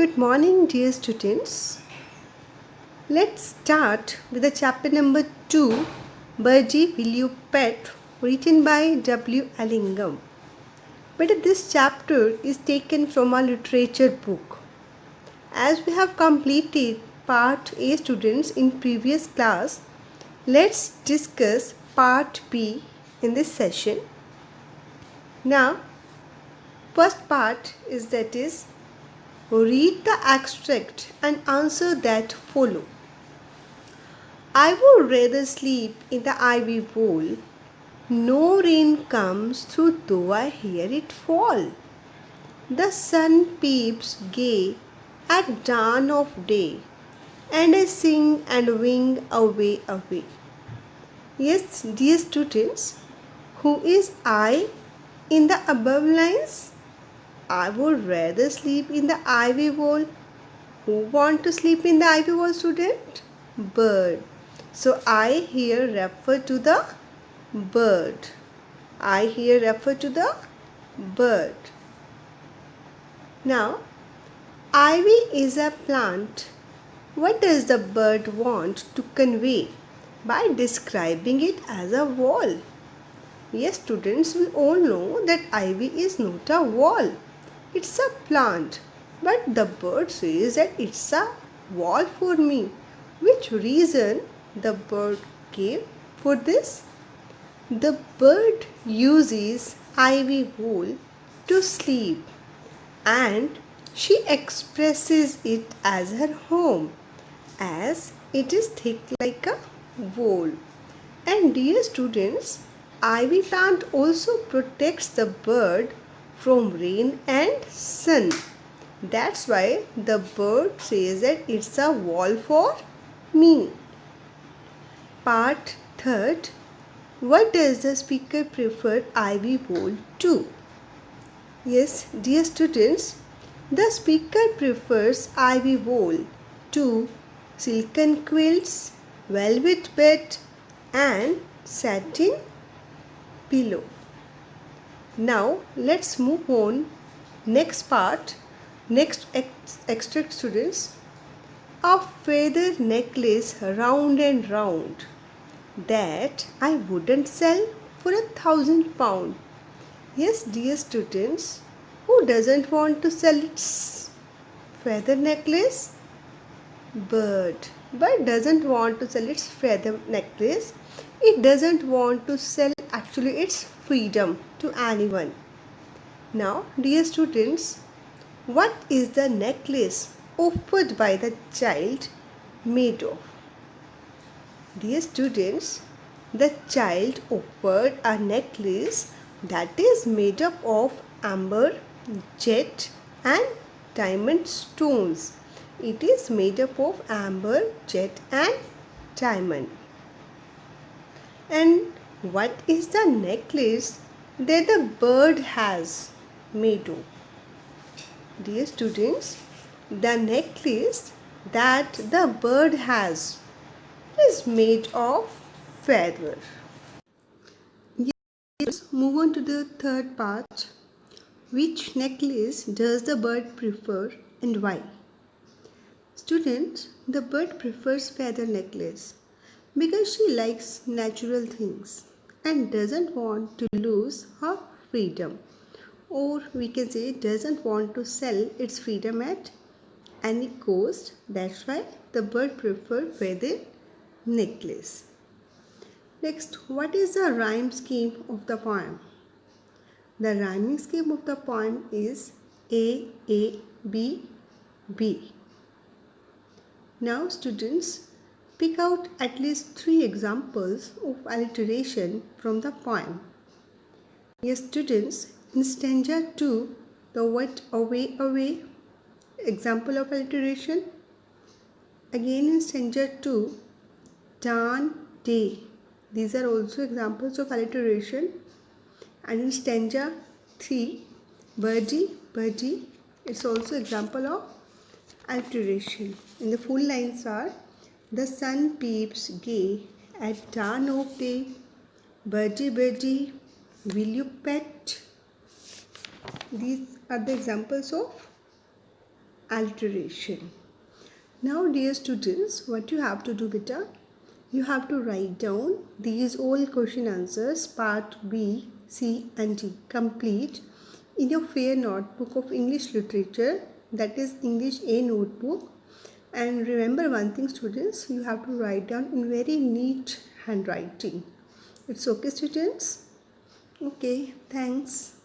Good morning, dear students. Let's start with the chapter number 2, Birdie Will You Pet, written by W. Allingam. But this chapter is taken from our literature book. As we have completed part A, students, in previous class, let's discuss part B in this session. Now, first part is read the extract and answer that follow. I would rather sleep in the ivy wall. No rain comes through though I hear it fall. The sun peeps gay at dawn of day, and I sing and wing away, away. Yes, dear students, who is I in the above lines? I would rather sleep in the ivy wall. Who want to sleep in the ivy wall, student? Bird. So I here refer to the bird. I here refer to the bird. Now, ivy is a plant. What does the bird want to convey by describing it as a wall? Yes, students, we all know that ivy is not a wall. It's a plant. But the bird says that it's a wall for me. Which reason the bird gave for this? The bird uses ivy wool to sleep and she expresses it as her home as it is thick like a wool. And dear students, ivy plant also protects the bird from rain and sun. That's why the bird says that it's a wall for me. Part 3. What does the speaker prefer ivy wall to? Yes, dear students, the speaker prefers ivy wall to silken quilts, velvet bed and satin pillow. Now let's move on. Next part. Next extract, students. A feather necklace round and round that I wouldn't sell for £1,000. Yes, dear students, who doesn't want to sell its feather necklace? Bird. Bird doesn't want to sell its feather necklace. It doesn't want to sell actually its freedom to anyone. Now, dear students, what is the necklace offered by the child made of? Dear students, the child offered a necklace that is made up of amber, jet and diamond stones. It is made up of amber, jet and diamond. And what is the necklace that the bird has made of? Dear students, the necklace that the bird has is made of feather. Let's move on to the third part. Which necklace does the bird prefer and why? Students, the bird prefers feather necklace because she likes natural things and doesn't want to lose her freedom. Or we can say doesn't want to sell its freedom at any cost. That's why the bird prefers feather necklace. Next, what is the rhyme scheme of the poem? The rhyming scheme of the poem is A, B, B. Now students, pick out at least 3 examples of alliteration from the poem. Yes, students, in stanza 2, the word away, away, example of alliteration. Again in stanza 2, dawn, day. These are also examples of alliteration. And in stanza 3, birdie, birdie, it's also example of alliteration. And the full lines are, the sun peeps gay at dawn of day. Birdie, birdie, will you pet? These are the examples of alteration. Now dear students, what you have to do beta? You have to write down these all question answers part B, C and D complete in your fair notebook of English literature, that is English A notebook. And remember one thing students, you have to write down in very neat handwriting. It's okay students? Okay, thanks.